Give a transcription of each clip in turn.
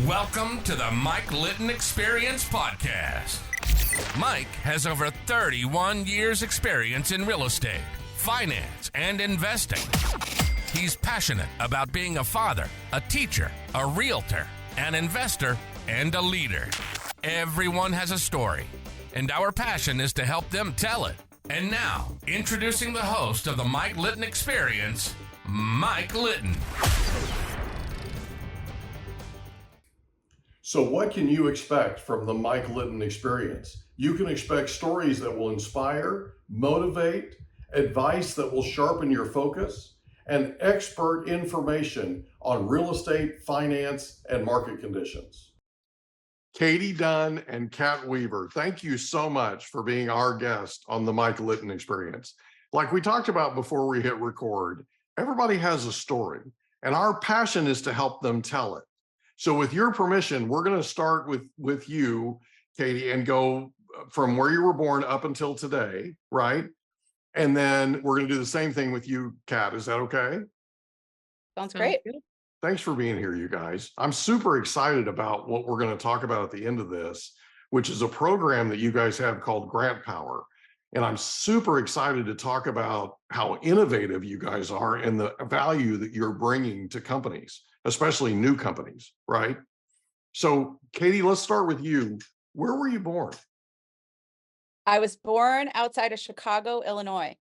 Welcome to the Mike Litton Experience Podcast. Mike has over 31 years experience in real estate, finance, and investing. He's passionate about being a father, a teacher, a realtor, an investor, and a leader. Everyone has a story, and our passion is to help them tell it. And now, introducing the host of the Mike Litton Experience, Mike Litton. So what can you expect from the Mike Litton Experience? You can expect stories that will inspire, motivate, advice that will sharpen your focus, and expert information on real estate, finance, and market conditions. Katie Dunn and Kat Weaver, thank you so much for being our guest on the Mike Litton Experience. Like we talked about before we hit record, everybody has a story, and our passion is to help them tell it. So with your permission, we're going to start with you, Katie, and go from where you were born up until today, right? And then we're going to do the same thing with you, Kat. Is that okay? Sounds great. Thanks for being here, you guys. I'm super excited about what we're going to talk about at the end of this, which is a program that you guys have called Grant Power. And I'm super excited to talk about how innovative you guys are and the value that you're bringing to companies, especially new companies, right? So, Katie, let's start with you. Where were you born? I was born outside of Chicago, Illinois.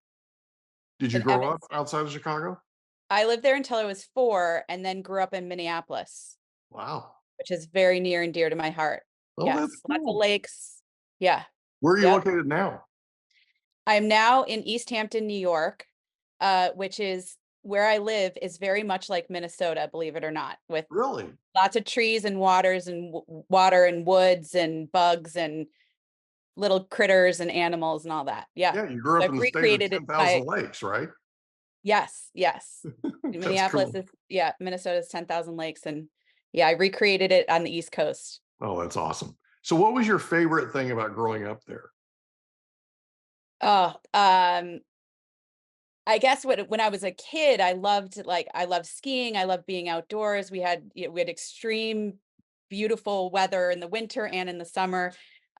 Did you In grow up Evanston. outside of Chicago? I lived there until I was 4 and then grew up in Minneapolis, Wow. which is very near and dear to my heart. Oh, Yes, that's lots of cool. lakes. Yeah. Where are you Yep. located now? I'm now in East Hampton, New York, which is where I live is very much like Minnesota, believe it or not, with Really? lots of trees and waters and water and woods and bugs and little critters and animals and all that. Yeah. Yeah, you grew up I've in the state of recreated it 10,000 lakes, right? Yes. That's Minneapolis cool. is, Minnesota's 10,000 lakes. And yeah, I recreated it on the East Coast. Oh, that's awesome. So what was your favorite thing about growing up there? Oh, I guess when I was a kid, I loved skiing. I loved being outdoors. We had extreme, beautiful weather in the winter and in the summer,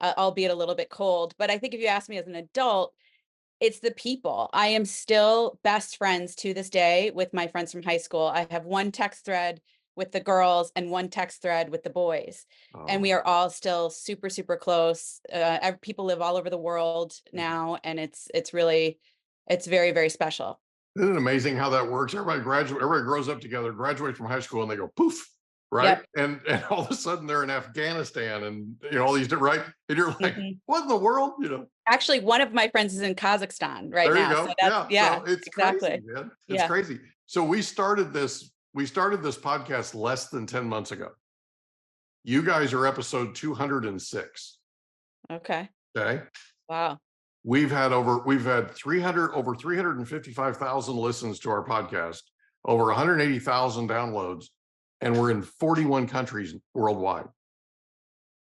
albeit a little bit cold. But I think if you ask me as an adult, it's the people. I am still best friends to this day with my friends from high school. I have one text thread with the girls and one text thread with the boys. And we are all still super, super close. People live all over the world now. And it's very, very special. Isn't it amazing how that works? Everybody grows up together, graduates from high school, and they go poof, right? Yep. And all of a sudden they're in Afghanistan and all these different, right? And you're like, what in the world? Actually, one of my friends is in Kazakhstan right there now. You go. So that's, so it's exactly. Crazy, man. It's crazy. So we started this podcast less than 10 months ago. You guys are episode 206. Okay. Okay. Wow. We've had over 355,000 listens to our podcast, over 180,000 downloads, and we're in 41 countries worldwide.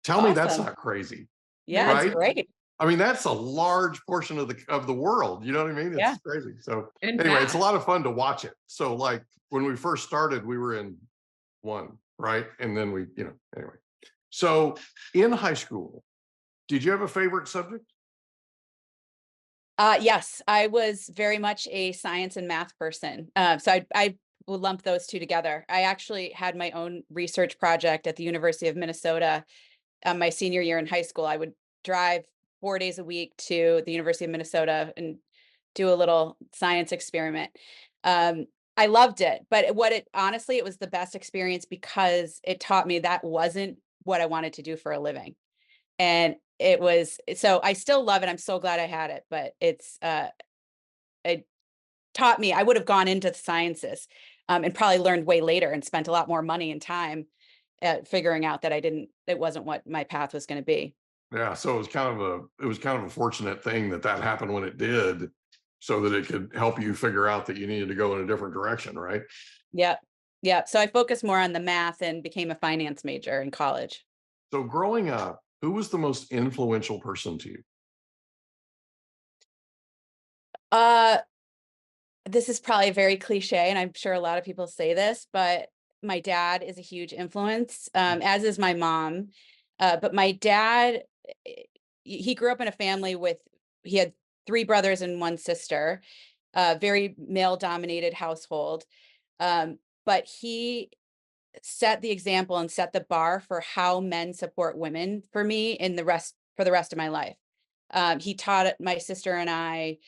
Tell me that's not crazy. Yeah, right? It's great. I mean, that's a large portion of the world. You know what I mean? It's crazy. So anyway, it's a lot of fun to watch it. So like when we first started, we were in 1, right? And then we, anyway. So in high school, did you have a favorite subject? Yes, I was very much a science and math person. So I will lump those two together. I actually had my own research project at the University of Minnesota. My senior year in high school, I would drive 4 days a week to the University of Minnesota and do a little science experiment. I loved it, but honestly, it was the best experience because it taught me that wasn't what I wanted to do for a living. And so I still love it. I'm so glad I had it, but it taught me, I would have gone into the sciences and probably learned way later and spent a lot more money and time figuring out that it wasn't what my path was going to be. Yeah. So it was kind of a fortunate thing that happened when it did, so that it could help you figure out that you needed to go in a different direction. Right. Yep. Yep. So I focused more on the math and became a finance major in college. So growing up, who was the most influential person to you? This is probably very cliche, and I'm sure a lot of people say this, but my dad is a huge influence, as is my mom. But my dad, eh, he grew up in a family he had three brothers and one sister, very male dominated household. But he set the example and set the bar for how men support women for me for the rest of my life. He taught my sister and I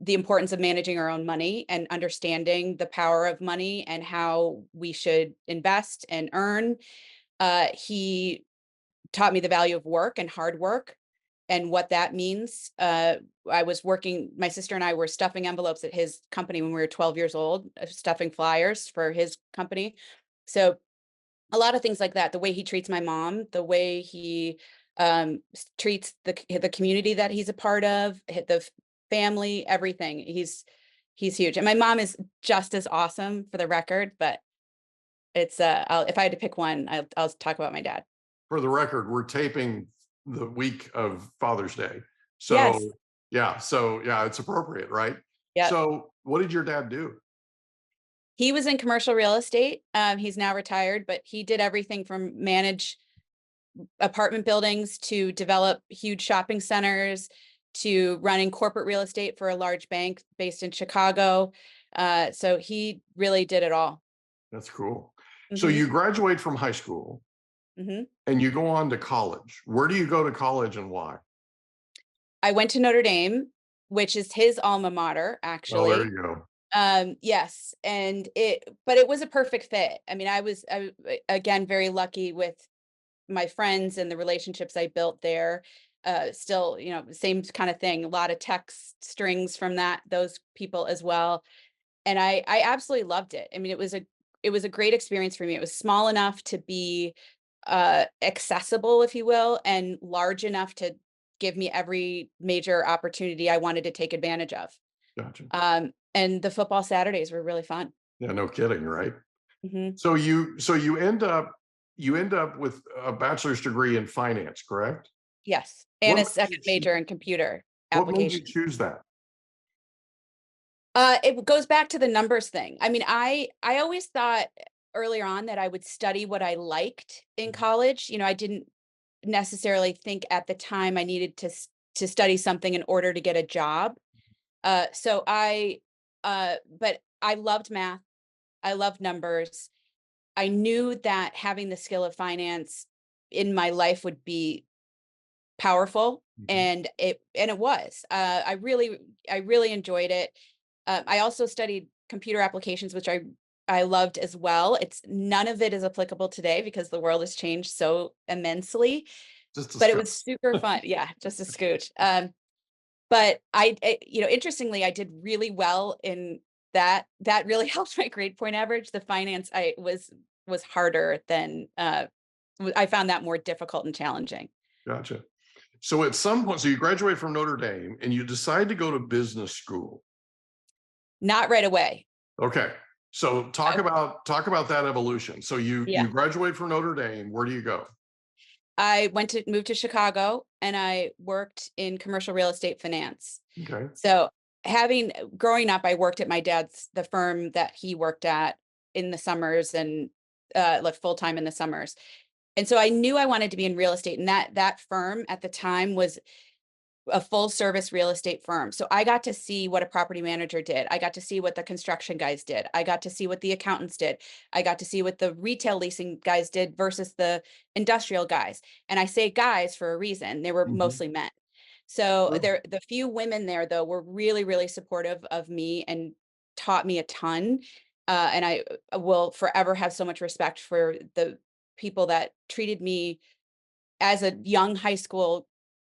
the importance of managing our own money and understanding the power of money and how we should invest and earn. He taught me the value of work and hard work and what that means. My sister and I were stuffing envelopes at his company when we were 12 years old, stuffing flyers for his company. So a lot of things like that, the way he treats my mom, the way he treats the community that he's a part of, the family, everything. He's huge. And my mom is just as awesome, for the record, but it's if I had to pick one, I'll talk about my dad. For the record, we're taping the week of Father's Day. Yes. So yeah, it's appropriate, right? Yeah. So what did your dad do? He was in commercial real estate. He's now retired, but he did everything from manage apartment buildings to develop huge shopping centers to running corporate real estate for a large bank based in Chicago. So he really did it all. That's cool. So Mhm. you graduate from high school Mhm. and you go on to college. Where do you go to college and why? I went to Notre Dame, which is his alma mater, Oh, there actually. you go. Yes, but it was a perfect fit. I mean, again very lucky with my friends and the relationships I built there. Still, same kind of thing. A lot of text strings from those people as well. And I absolutely loved it. I mean, it was a great experience for me. It was small enough to be accessible, if you will, and large enough to give me every major opportunity I wanted to take advantage of. Gotcha. And the football Saturdays were really fun. Yeah, no kidding, right? Hmm. So you end up with a bachelor's degree in finance, correct? Yes, and What a made you second major in computer what made you application. choose that? It goes back to the numbers thing. I mean, I always thought earlier on that I would study what I liked in college. I didn't necessarily think at the time I needed to study something in order to get a job. But I loved math. I loved numbers. I knew that having the skill of finance in my life would be powerful, Mhm. and it was. I really enjoyed it. I also studied computer applications, which I loved as well. It's None of it is applicable today because the world has changed so immensely, Just but it was discuss. super fun. Yeah, just a scooch. But interestingly, I did really well in that. That really helped my grade point average. The finance I was harder than I found that more difficult and challenging. Gotcha. So at some point, so you graduate from Notre Dame and you decide to go to business school. Not right away. Okay. So talk about that evolution. So you Yeah. you graduate from Notre Dame. Where do you go? I moved to Chicago and I worked in commercial real estate finance. Okay. So having growing up, I worked at the firm that he worked at in the summers and like full time in the summers. And so I knew I wanted to be in real estate. And that firm at the time was a full service real estate firm. So I got to see what a property manager did. I got to see what the construction guys did. I got to see what the accountants did. I got to see what the retail leasing guys did versus the industrial guys. And I say guys for a reason. They were Mhm. mostly men. So Sure. the few women there though were really, really supportive of me and taught me a ton. And I will forever have so much respect for the people that treated me as a young high school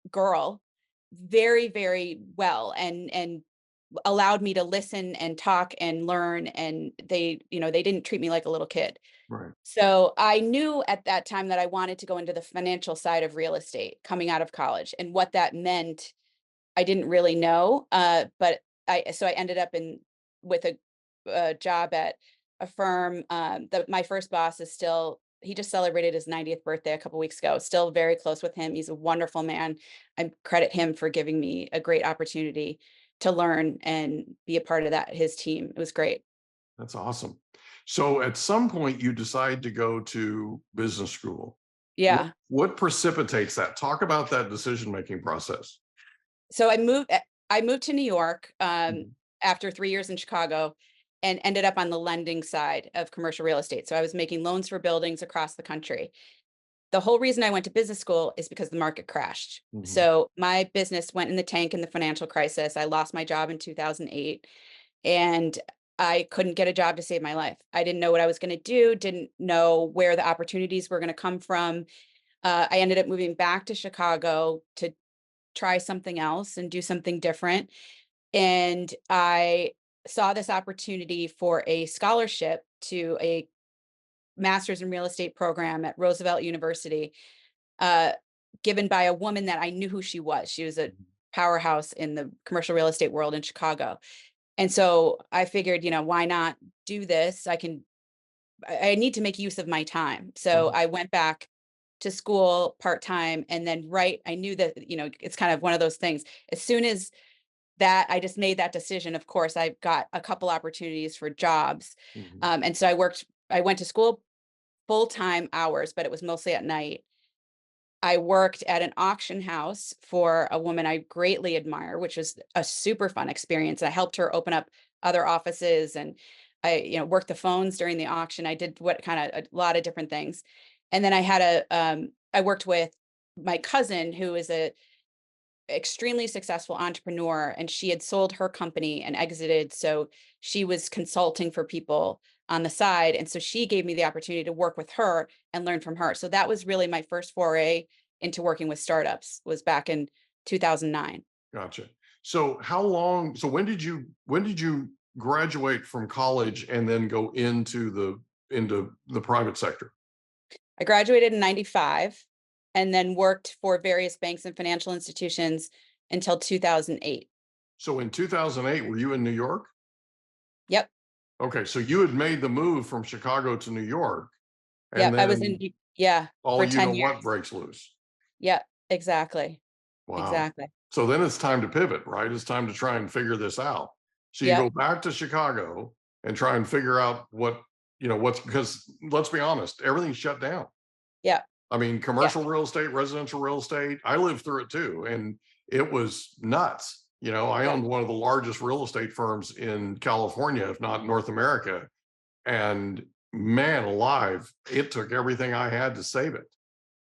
girl very, very well and allowed me to listen and talk and learn, and they didn't treat me like a little kid. Right. So I knew at that time that I wanted to go into the financial side of real estate coming out of college, and what that meant I didn't really know. But I ended up with a job at a firm. That my first boss is still. He just celebrated his 90th birthday a couple weeks ago. Still very close with him. He's a wonderful man. I credit him for giving me a great opportunity to learn and be a part of his team. It was great. That's awesome. So at some point you decide to go to business school. Yeah. What precipitates that? Talk about that decision-making process. So I moved to New York Mhm. after 3 years in Chicago and ended up on the lending side of commercial real estate. So I was making loans for buildings across the country. The whole reason I went to business school is because the market crashed. Mhm. So my business went in the tank in the financial crisis. I lost my job in 2008 and I couldn't get a job to save my life. I didn't know what I was going to do, didn't know where the opportunities were going to come from. I ended up moving back to Chicago to try something else and do something different. And I saw this opportunity for a scholarship to a master's in real estate program at Roosevelt University, uh, given by a woman that I knew who she was. She was a powerhouse in the commercial real estate world in Chicago. And so I figured, why not do this? I need to make use of my time. So Mhm. I went back to school part-time and then I knew that, it's kind of one of those things. As soon as that I just made that decision, of course, I got a couple opportunities for jobs. Mhm. And so I went to school full-time hours, but it was mostly at night. I worked at an auction house for a woman I greatly admire, which was a super fun experience. I helped her open up other offices and I, worked the phones during the auction. I did what kind of a lot of different things. And then I worked with my cousin who is a extremely successful entrepreneur and she had sold her company and exited. So she was consulting for people on the side. And so she gave me the opportunity to work with her and learn from her. So that was really my first foray into working with startups was back in 2009. Gotcha. So when did you graduate from college and then go into the private sector? I graduated in 95 and then worked for various banks and financial institutions until 2008. So in 2008, were you in New York? Yep. Okay, so you had made the move from Chicago to New York, and Yep. I was then yeah, all for you 10 know years. what breaks loose. Yep. Exactly. Wow. Exactly. So then it's time to pivot, right? It's time to try and figure this out. So you go Yep. back to Chicago and try and figure out what's because let's be honest, everything's shut down. Yep. I mean, Yeah. commercial real estate, residential real estate, I lived through it too. And it was nuts. I Yeah. owned one of the largest real estate firms in California, if not North America. And man alive, it took everything I had to save it.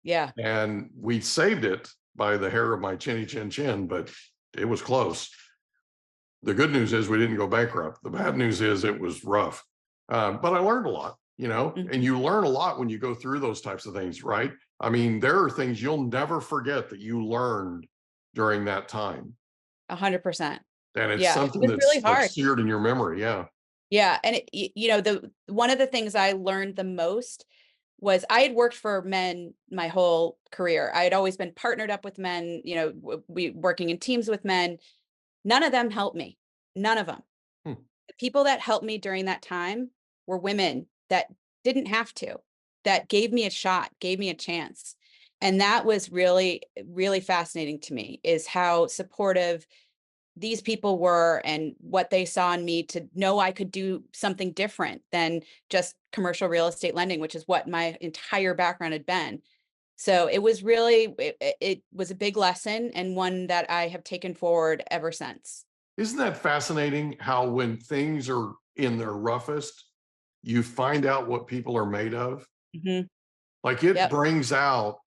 Yeah. And we saved it by the hair of my chinny chin chin, but it was close. The good news is we didn't go bankrupt. The bad news is it was rough. But I learned a lot, and Mhm. you learn a lot when you go through those types of things, right? I mean, there are things you'll never forget that you learned during that time. 100%. And it's Yeah, it something was really that's hard. seared in your memory. Yeah. Yeah, and the one of the things I learned the most was I had worked for men my whole career. I had always been partnered up with men, we working in teams with men. None of them helped me. None of them. Hmm. The people that helped me during that time were women that didn't have to, that gave me a shot, gave me a chance. And that was really, really fascinating to me is how supportive these people were and what they saw in me to know I could do something different than just commercial real estate lending, which is what my entire background had been. So it was a big lesson and one that I have taken forward ever since. Isn't that fascinating how when things are in their roughest, you find out what people are made of? Mhm. Like it Yep. brings out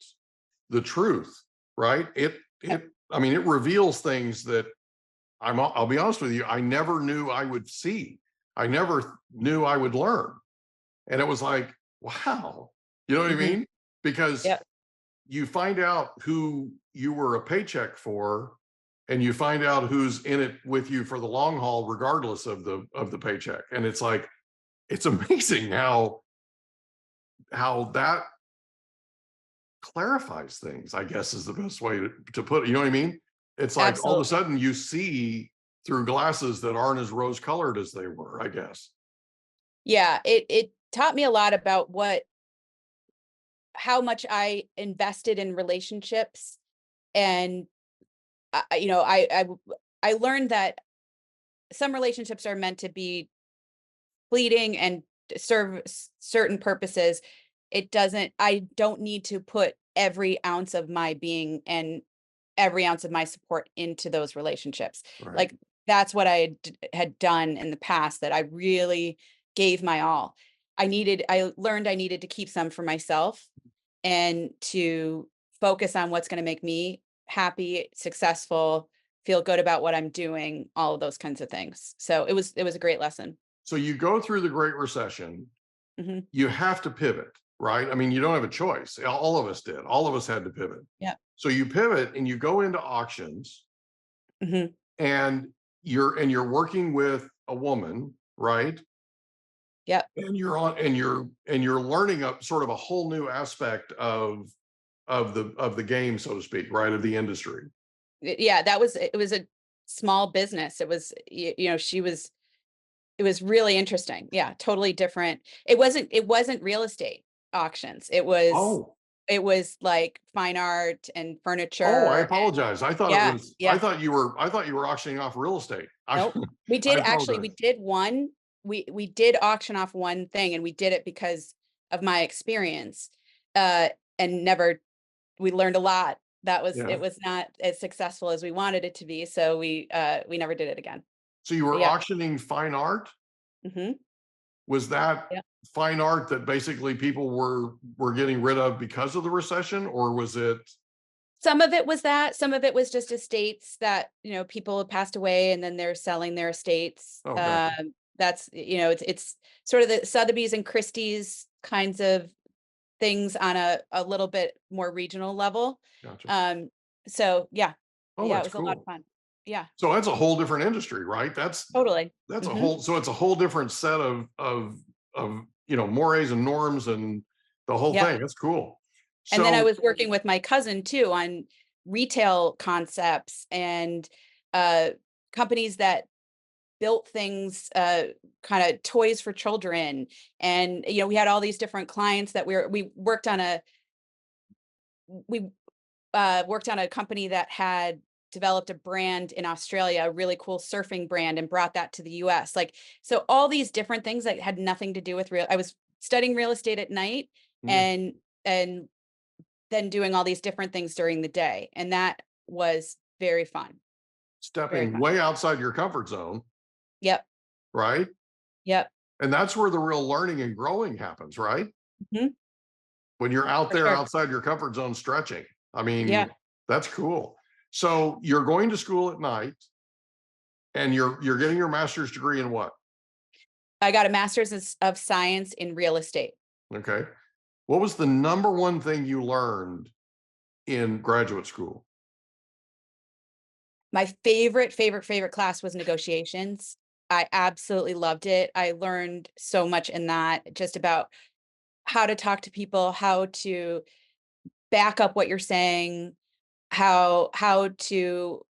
the truth, right? Yep. I mean, it reveals things that I'll be honest with you, I never knew I would see. I never knew I would learn. And it was like, wow. You know what I Mhm. mean? Because Yep. you find out who you were a paycheck for and you find out who's in it with you for the long haul regardless of the paycheck. And it's like it's amazing how that clarifies things, I guess is the best way to put it. You know what I mean? It's like all of a Absolutely. sudden you see through glasses that aren't as rose colored as they were, I guess. Yeah, it taught me a lot about how much I invested in relationships and I learned that some relationships are meant to be fleeting and serve certain purposes. I don't need to put every ounce of my being and every ounce of my support into those relationships. Right. Like that's what had done in the past, that I really gave my all. I learned I needed to keep some for myself and to focus on what's going to make me happy, successful, feel good about what I'm doing, all of those kinds of things. So it was a great lesson. So you go through the Great Recession, Hmm. you have to pivot, right? I mean, you don't have a choice. All of us did. All of us had to pivot. Yeah. So you pivot and you go into auctions, Hmm. and you're working with a woman, right? Yeah. And you're learning a sort of a whole new aspect of the game, so to speak, right? Of the industry. Yeah. It was a small business. It was, it was really interesting. Yeah. Totally different. It wasn't real estate auctions. Oh, It was like fine art and oh, I furniture. apologize. I thought it Yeah. was, Yeah. I thought you were auctioning off real estate. Nope. I We apologize. did one, we did auction off one thing, and we did it because of my experience. Uh, and never, we learned a lot. Yeah. It was not as successful as we wanted it to be. So we never did it again. So you But were yeah. auctioning fine art? Hmm. Was that Yeah. fine art that basically people were getting rid of because of the recession, or was it? Some of it was that, some of it was just estates that, people have passed away and then they're selling their estates. Oh, gotcha, That's, it's sort of the Sotheby's and Christie's kinds of things on a little bit more regional level. gotcha. Um, so yeah, Oh, yeah, it that's was a lot of cool. fun. Yeah, So that's a whole different industry, right? totally. That's a Hmm. whole. So it's a whole different set of mores and norms and the whole Yep. thing. That's cool. And then I So was working with my cousin too on retail concepts and uh, companies that built things, kind of toys for children. And, we had all these different clients that we worked on a company that had developed a brand in Australia, a really cool surfing brand, and brought that to the US. Like, so all these different things that had nothing to do with I was studying real estate at night yeah, and then doing all these different things during the day. And that was very fun. Very stepping fun. way outside your comfort zone, Yep. right? Yep. And that's where the real learning and growing happens, right? Hmm. When you're out For there sure. outside your comfort zone stretching. I Yeah. mean, that's cool. So you're going to school at night, and you're getting your master's degree in what? I got a master's of science in real estate. Okay. What was the number one thing you learned in graduate school? My favorite class was negotiations. I absolutely loved it. I learned so much in that, just about how to talk to people, how to back up what you're saying, how to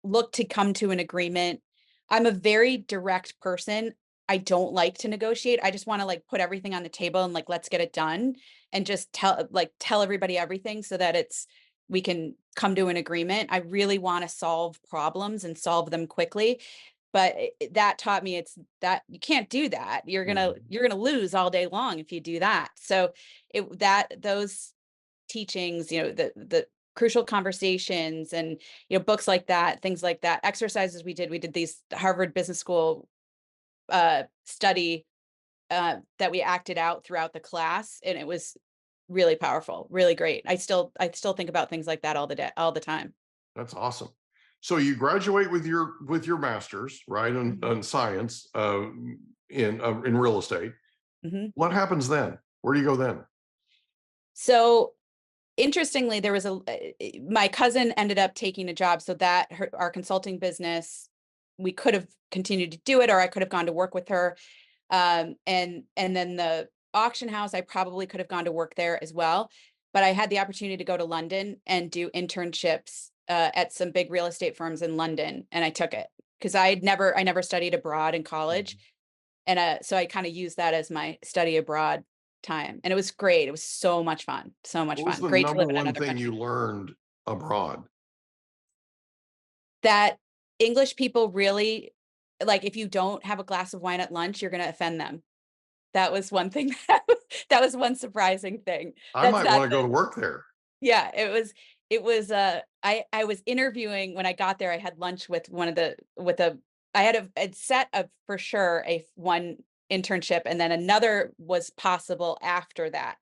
look to come to an agreement. I'm a very direct person. I don't like to negotiate. I just want to like put everything on the table and like let's get it done, and just tell everybody everything so that we can come to an agreement. I really want to solve problems and solve them quickly. But that taught me it's that you can't do that. Mhm. You're gonna lose all day long if you do that. So those teachings, the crucial conversations and, books like that, things like that, exercises we did these Harvard Business School study that we acted out throughout the class, and it was really powerful, really great. I still think about things like that all the day, all the time. That's awesome. So you graduate with your master's, right, Mhm. in science, in real estate. Mhm. What happens then? Where do you go then? So interestingly, there was my cousin ended up taking a job, so that our consulting business, we could have continued to do it, or I could have gone to work with her. And then the auction house, I probably could have gone to work there as well. But I had the opportunity to go to London and do internships at some big real estate firms in London, and I took it because I never studied abroad in college, Mhm. and so I kind of used that as my study abroad time, and it was great. It was so much fun, so much What was fun. the Great to number live in one another thing you country. learned abroad? That English people really, like, if you don't have a glass of wine at lunch, you're going to offend them. That was one thing that was one surprising thing. I That's might not want to go to work there. Yeah, I was interviewing when I got there. I had lunch with one of the with a I had a set of for sure one internship, and then another was possible after that.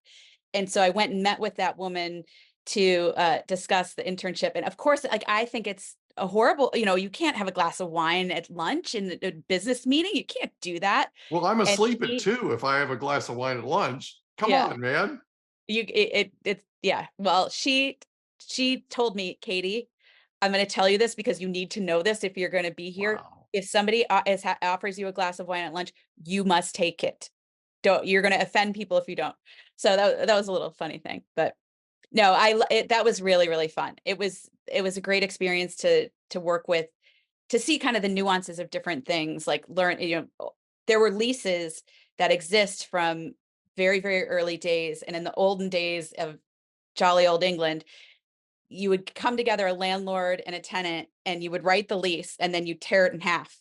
And so I went and met with that woman to discuss the internship. And of course, like, I think it's a horrible, you can't have a glass of wine at lunch in a business meeting. You can't do that. Well, I'm And asleep at she, 2 if I have a glass of wine at lunch. Come yeah, on, man. it's yeah. Well, she told me, Katie, I'm going to tell you this because you need to know this if you're going to be here. Wow. If somebody offers you a glass of wine at lunch, you must take it. You're going to offend people if you don't. So that was a little funny thing, but no, that was really, really fun. It was a great experience to work with, to see kind of the nuances of different things, like learn, there were leases that exist from very, very early days. And in the olden days of jolly old England, you would come together, a landlord and a tenant, and you would write the lease, and then you tear it in half.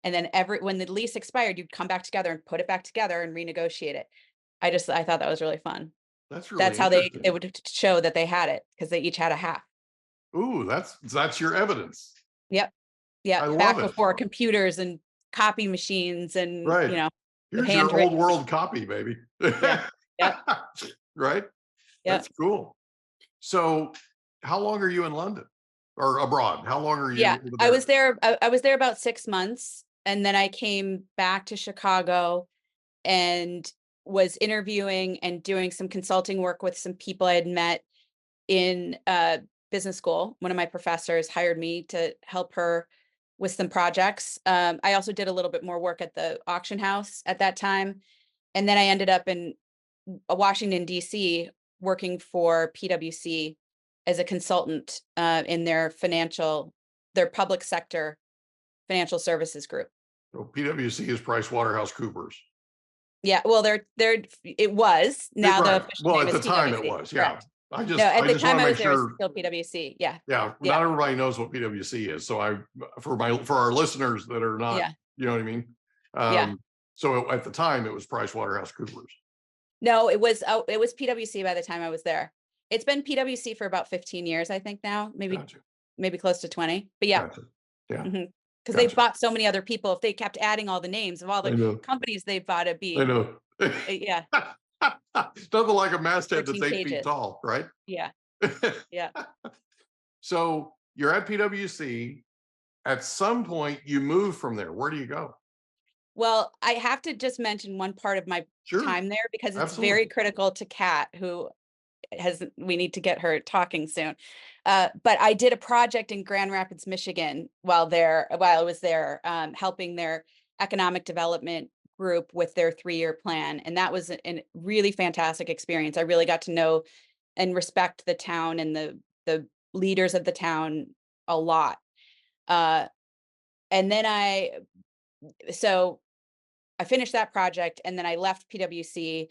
And then when the lease expired, you'd come back together and put it back together and renegotiate it. I thought that was really fun. That's really That's how it interesting. would show that they had it, because they each had a half. Ooh, that's your evidence. Yep. I Yeah. love Back it. before computers and copy machines and, Right. the Here's your old handwritten. world copy, baby. Yeah. Yep. Right? Yep. That's cool. So, how long are you in London or abroad? How long are you Yeah. over I there? was there. I was there about 6 months, and then I came back to Chicago and was interviewing and doing some consulting work with some people I had met in business school. One of my professors hired me to help her with some projects. I also did a little bit more work at the auction house at that time. And then I ended up in Washington, D.C., working for PwC as a consultant in their public sector financial services group. So PwC is PricewaterhouseCoopers. Yeah, well, it was. Now the Right. official Well, name at is the time it PwC. was, yeah. Correct. No, at I the just time want to I was make there, it was sure, still PwC. Yeah. yeah, Yeah. not everybody knows what PwC is. So for our listeners that are not, Yeah. you know what I mean? Yeah. So at the time it was PricewaterhouseCoopers. No, it was PwC by the time I was there. It's been PwC for about 15 years, I think now, Gotcha. maybe close to 20. But yeah, Gotcha. Yeah. because they've Gotcha. bought so many other people. If they kept adding all the names of all I the know. companies they've bought, it'd I be know. yeah, Nothing like a masthead that's 13 8 feet pages. tall, right? Yeah. Yeah. So you're at PwC. At some point, you move from there. Where do you go? Well, I have to just mention one part of my Sure. time there, because it's Absolutely. very critical to Kat, who we need to get her talking soon. But I did a project in Grand Rapids, Michigan while I was there, helping their economic development group with their 3-year plan. And that was a really fantastic experience. I really got to know and respect the town and the leaders of the town a lot. Uh, and then so I finished that project, and then I left PwC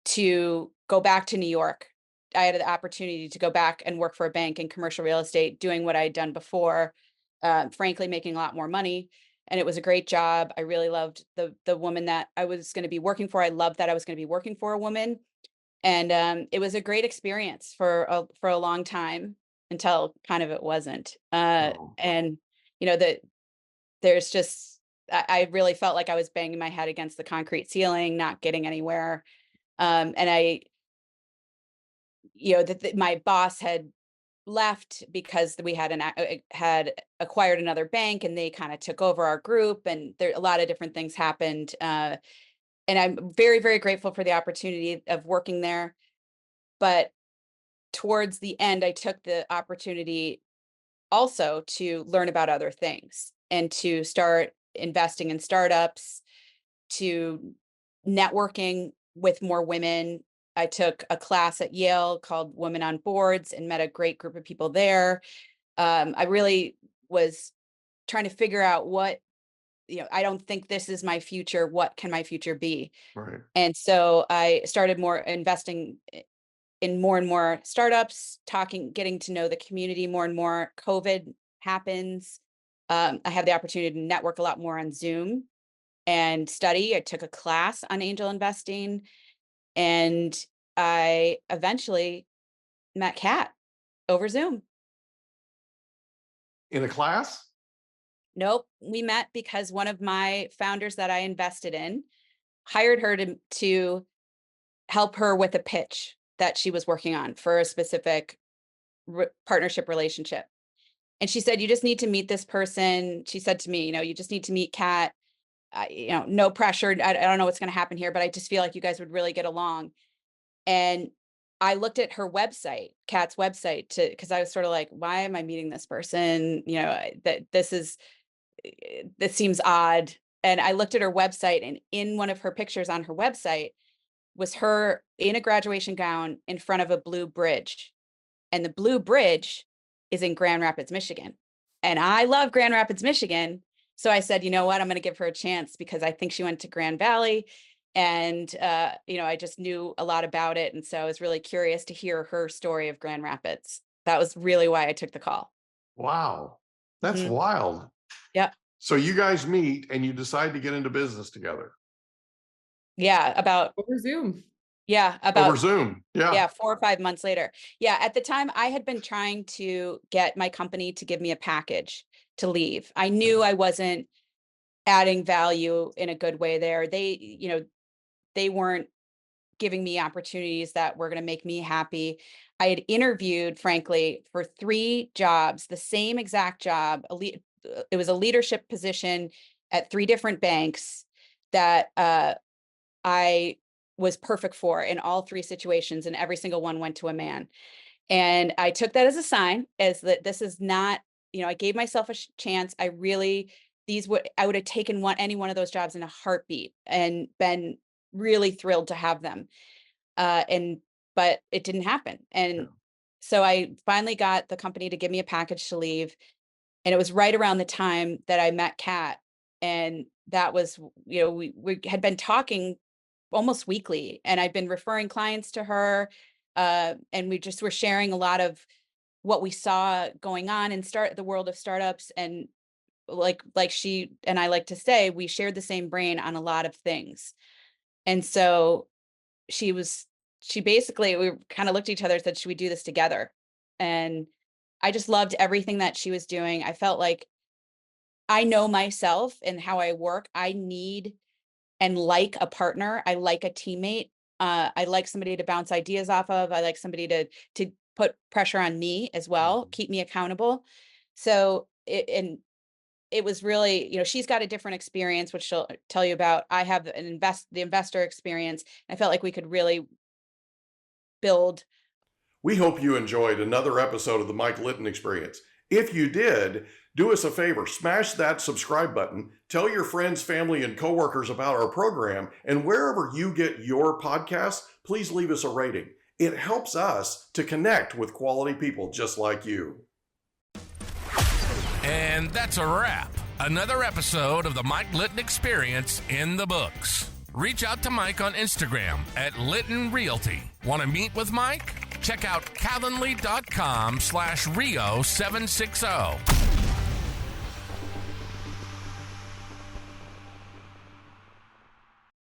to go back to New York. I had the opportunity to go back and work for a bank in commercial real estate, doing what I had done before, frankly, making a lot more money. And it was a great job. I really loved the woman that I was going to be working for. I loved that I was going to be working for a woman. And it was a great experience for a long time, until kind of it wasn't. Oh, And, that there's just, I really felt like I was banging my head against the concrete ceiling, not getting anywhere. And my boss had left because we had acquired another bank, and they kind of took over our group, and a lot of different things happened. And I'm very, very grateful for the opportunity of working there. But towards the end, I took the opportunity also to learn about other things and to start investing in startups, to networking with more women. I took a class at Yale called Women on Boards and met a great group of people there. I really was trying to figure out I don't think this is my future. What can my future be? right. And so I started more investing in more and more startups, getting to know the community more and more. COVID happens. I have the opportunity to network a lot more on Zoom. and study. I took a class on angel investing, and I eventually met Kat over Zoom. In a class? Nope, we met because one of my founders that I invested in hired her to help her with a pitch that she was working on for a specific partnership relationship. And she said, "You just need to meet this person." She said to me, "You just need to meet Kat. No pressure. I don't know what's going to happen here, but I just feel like you guys would really get along." And I looked at her website, Kat's website, because I was sort of like, why am I meeting this person? That this seems odd. And I looked at her website, and in one of her pictures on her website was her in a graduation gown in front of a blue bridge. And the blue bridge is in Grand Rapids, Michigan. And I love Grand Rapids, Michigan. So I said, you know what, I'm going to give her a chance because I think she went to Grand Valley. And, I just knew a lot about it. And so I was really curious to hear her story of Grand Rapids. That was really why I took the call. Wow. That's Mhm. wild. Yeah. So you guys meet and you decide to get into business together. Yeah. Over Zoom. Over Zoom. Yeah, 4 or 5 months later. Yeah, at the time I had been trying to get my company to give me a package to leave. I knew I wasn't adding value in a good way there. They weren't giving me opportunities that were going to make me happy. I had interviewed, frankly, for 3 jobs, the same exact job. It was a leadership position at 3 different banks that I was perfect for in all 3 situations, and every single one went to a man. And I took that as a sign, as that this is not, I gave myself a chance. I would have taken any one of those jobs in a heartbeat and been really thrilled to have them. But it didn't happen. And so I finally got the company to give me a package to leave. And it was right around the time that I met Kat. And that was, we had been talking almost weekly, and I've been referring clients to her. And we just were sharing a lot of what we saw going on in the world of startups. And like she and I like to say, we shared the same brain on a lot of things. And so she basically, we kind of looked at each other and said, should we do this together? And I just loved everything that she was doing. I felt like I know myself and how I work. I need and like a partner. I like a teammate. I like somebody to bounce ideas off of. I like somebody to put pressure on me as well, keep me accountable. So it was really, she's got a different experience, which she'll tell you about. I have the investor experience. I felt like we could really build. We hope you enjoyed another episode of the Mike Litton Experience. If you did, do us a favor, smash that subscribe button, tell your friends, family, and coworkers about our program, and wherever you get your podcasts, please leave us a rating. It helps us to connect with quality people just like you. And that's a wrap. Another episode of the Mike Litton Experience in the books. Reach out to Mike on Instagram at Litton Realty. Want to meet with Mike? Check out calendly.com/Rio760.